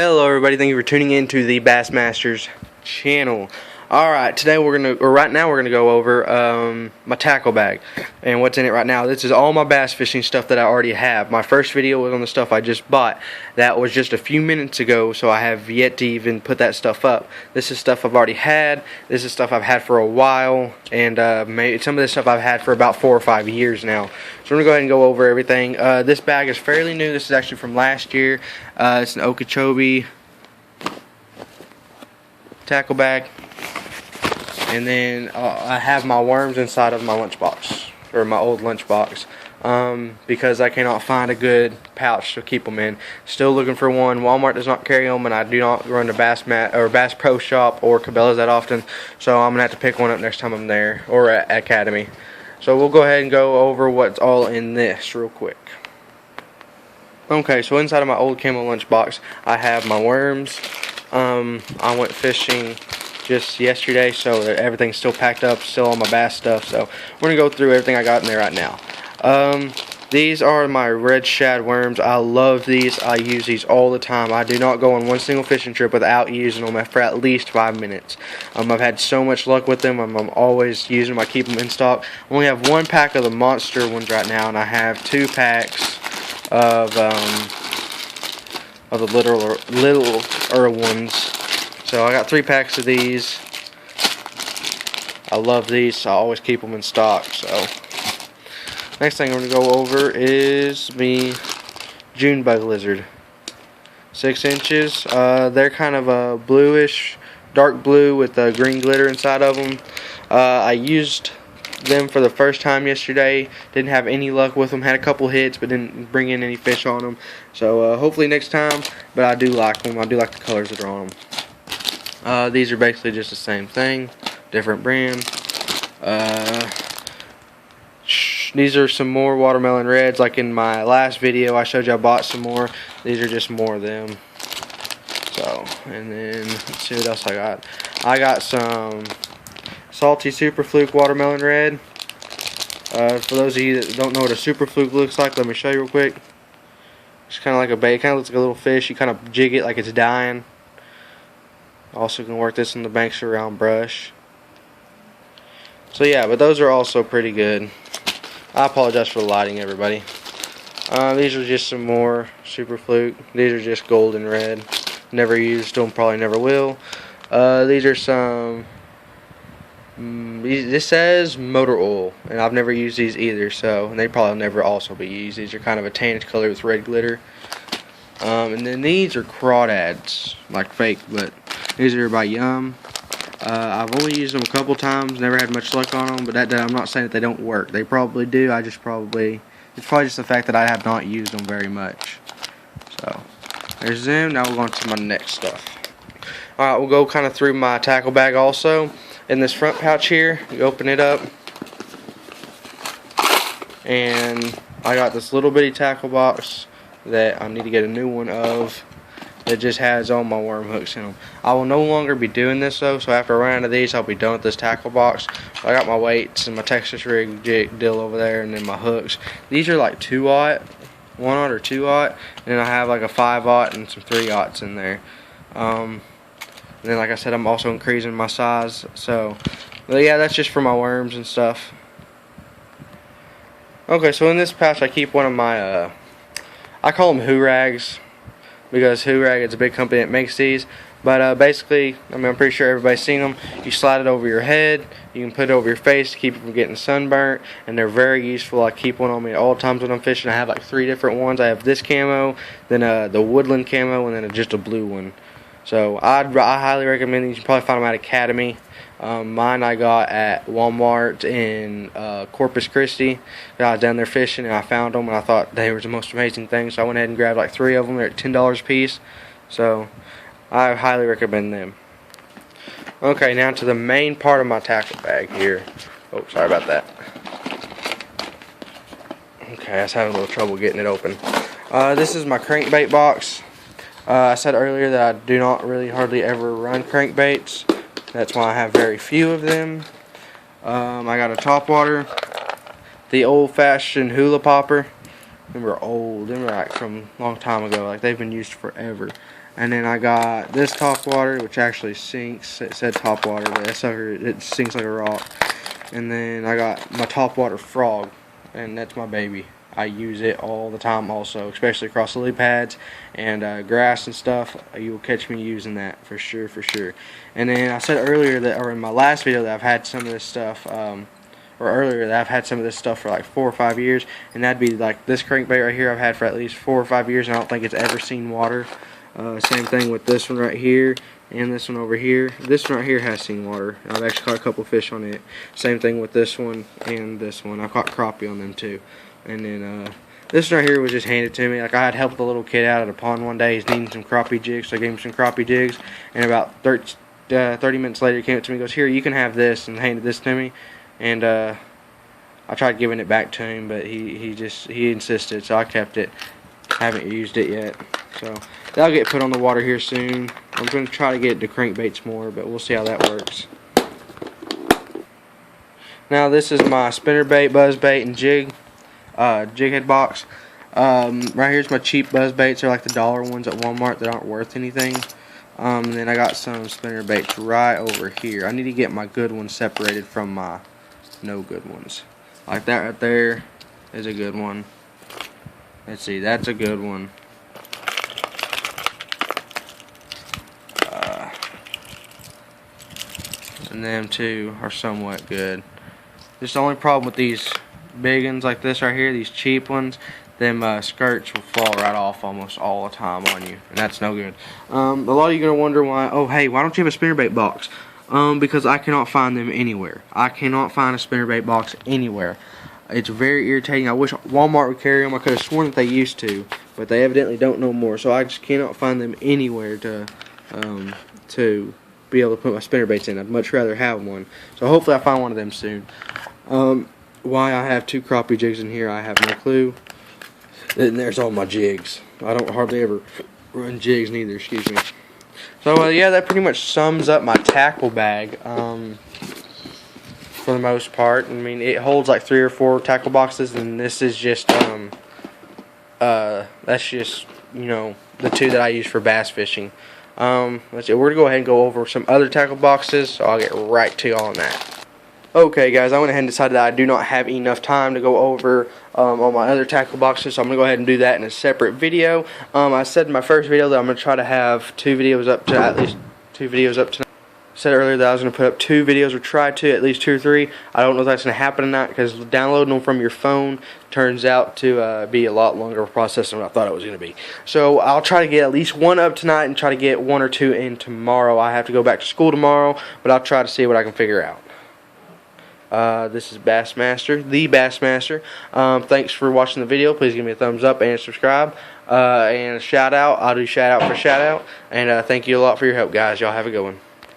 Hello everybody, thank you for tuning in to the Bassmasters channel. Alright, right now we're gonna go over my tackle bag and what's in it right now. This is all my bass fishing stuff that I already have. My first video was on the stuff I just bought. That was just a few minutes ago, so I have yet to even put that stuff up. This is stuff I've already had. This is stuff I've had for a while, and some of this stuff I've had for about 4 or 5 years now. So we're gonna go ahead and go over everything. This bag is fairly new. This is actually from last year. It's an Okeechobee tackle bag. And then I have my worms inside of my lunchbox, or my old lunchbox, because I cannot find a good pouch to keep them in. Still looking for one. Walmart does not carry them, and I do not run to Bass Pro Shop or Cabela's that often, so I'm gonna have to pick one up next time I'm there, or at Academy. So we'll go ahead and go over what's all in this real quick. Okay, so inside of my old Camo lunchbox, I have my worms. I went fishing just yesterday, so everything's still packed up, still all my bass stuff. So we're gonna go through everything I got in there right now. These are my red shad worms. I love these. I use these all the time. I do not go on one single fishing trip without using them for at least 5 minutes. I've had so much luck with them. I'm always using them. I keep them in stock. I only have 1 pack of the monster ones right now, and I have 2 packs of the littler ones. So I got 3 packs of these. I love these, so I always keep them in stock. So next thing I'm going to go over is the June bug lizard. 6 inches. They're kind of a bluish, dark blue with green glitter inside of them. I used them for the first time yesterday. Didn't have any luck with them. Had a couple hits, but didn't bring in any fish on them. So hopefully next time. But I do like them. I do like the colors that are on them. These are basically just the same thing, different brand. These are some more watermelon reds. Like in my last video, I showed you I bought some more. These are just more of them. So, and then let's see what else I got. I got some Salty Super Fluke watermelon red. For those of you that don't know what a Super Fluke looks like, let me show you real quick. It's kind of like a bait. It kind of looks like a little fish. You kind of jig it like it's dying. Also can work this in the banks around brush. So yeah, but those are also pretty good. I apologize for the lighting, everybody. These are just some more Super Fluke. These are just golden red. Never used them, probably never will. These are some. This says motor oil, and I've never used these either, so and they probably never also be used. These are kind of a tannish color with red glitter. And then these are crawdads, like fake, but these are by Yum. I've only used them a couple times, never had much luck on them, but I'm not saying that they don't work. They probably do. It's probably just the fact that I have not used them very much. So there's them. Now we're going to my next stuff. Alright, we'll go kind of through my tackle bag also. In this front pouch here, you open it up, and I got this little bitty tackle box that I need to get a new one of. It just has all my worm hooks in them. I will no longer be doing this though, so after I run out of these, I'll be done with this tackle box. I got my weights and my Texas rig jig deal over there, and then my hooks. These are like 2-aught, 1-aught or 2-aught, and then I have like a 5-aught and some 3-aughts in there. And then like I said, I'm also increasing my size. So, but yeah, that's just for my worms and stuff. Okay, so in this pouch I keep one of my, I call them Hoo-Rags, because Hoo-Rag is a big company that makes these. But basically, I'm pretty sure everybody's seen them. You slide it over your head. You can put it over your face to keep it from getting sunburnt. And they're very useful. I keep one on me at all times when I'm fishing. I have like 3 different ones. I have this camo, then the woodland camo, and then just a blue one. So I highly recommend these. You can probably find them at Academy. Mine I got at Walmart in Corpus Christi. I was down there fishing and I found them and I thought they were the most amazing thing, so I went ahead and grabbed like 3 of them. They're at $10 a piece, so I highly recommend them. Okay, now to the main part of my tackle bag here. Oh, sorry about that. Okay, I was having a little trouble getting it open. This is my crankbait box. I said earlier that I do not really hardly ever run crankbaits. That's why I have very few of them. I got a topwater, the old-fashioned hula popper. Them were old. Them were like from a long time ago. Like they've been used forever. And then I got this top water, which actually sinks. It said top water, but that sucker, it sinks like a rock. And then I got my top water frog, and that's my baby. I use it all the time also, especially across lily pads and grass and stuff. You'll catch me using that for sure, for sure. And then I said earlier that, or in my last video, that I've had some of this stuff, or earlier that I've had some of this stuff for like 4 or 5 years, and that'd be like this crankbait right here I've had for at least 4 or 5 years, and I don't think it's ever seen water. Same thing with this one right here and this one over here. This one right here has seen water. I've actually caught a couple fish on it. Same thing with this one and this one. I caught crappie on them too. And then this one right here was just handed to me. Like, I had helped a little kid out at a pond one day. He's needing some crappie jigs, so I gave him some crappie jigs. And about 30 minutes later, he came up to me and goes, "Here, you can have this," and handed this to me. And I tried giving it back to him, but he insisted, so I kept it. Haven't used it yet, so that'll get put on the water here soon. I'm going to try to get it to crankbaits more, but we'll see how that works. Now this is my spinnerbait, buzzbait, and jig head box. Right here's my cheap buzzbaits. They're like the dollar ones at Walmart that aren't worth anything. And then I got some spinnerbaits right over here. I need to get my good ones separated from my no good ones. Like that right there is a good one. Let's see, that's a good one. And them two are somewhat good. Just the only problem with these big ones like this right here, these cheap ones, them skirts will fall right off almost all the time on you, and that's no good. A lot of you are going to wonder why, oh hey, why don't you have a spinnerbait box? Because I cannot find them anywhere. I cannot find a spinnerbait box anywhere. It's very irritating. I wish Walmart would carry them. I could have sworn that they used to, but they evidently don't no more. So I just cannot find them anywhere to be able to put my spinnerbaits in. I'd much rather have one. So hopefully I find one of them soon. Why I have 2 crappie jigs in here, I have no clue. Then there's all my jigs. I don't hardly ever run jigs neither. Excuse me. So yeah, that pretty much sums up my tackle bag. For the most part. I mean, it holds like 3 or 4 tackle boxes, and this is just that's just, you know, the 2 that I use for bass fishing. Let's see, we're gonna go ahead and go over some other tackle boxes, so I'll get right to y'all on that. Okay guys, I went ahead and decided that I do not have enough time to go over all my other tackle boxes, so I'm gonna go ahead and do that in a separate video. I said in my first video that I'm gonna try to have 2 videos up to, at least 2 videos up tonight. Said earlier that I was going to put up 2 videos, or try to, at least 2 or 3. I don't know if that's going to happen or not, because downloading them from your phone turns out to be a lot longer of a process than what I thought it was going to be. So I'll try to get at least 1 up tonight and try to get 1 or 2 in tomorrow. I have to go back to school tomorrow, but I'll try to see what I can figure out. This is Bassmaster, the Bassmaster. Thanks for watching the video. Please give me a thumbs up and subscribe. And a shout out. I'll do shout out for shout out. And thank you a lot for your help, guys. Y'all have a good one.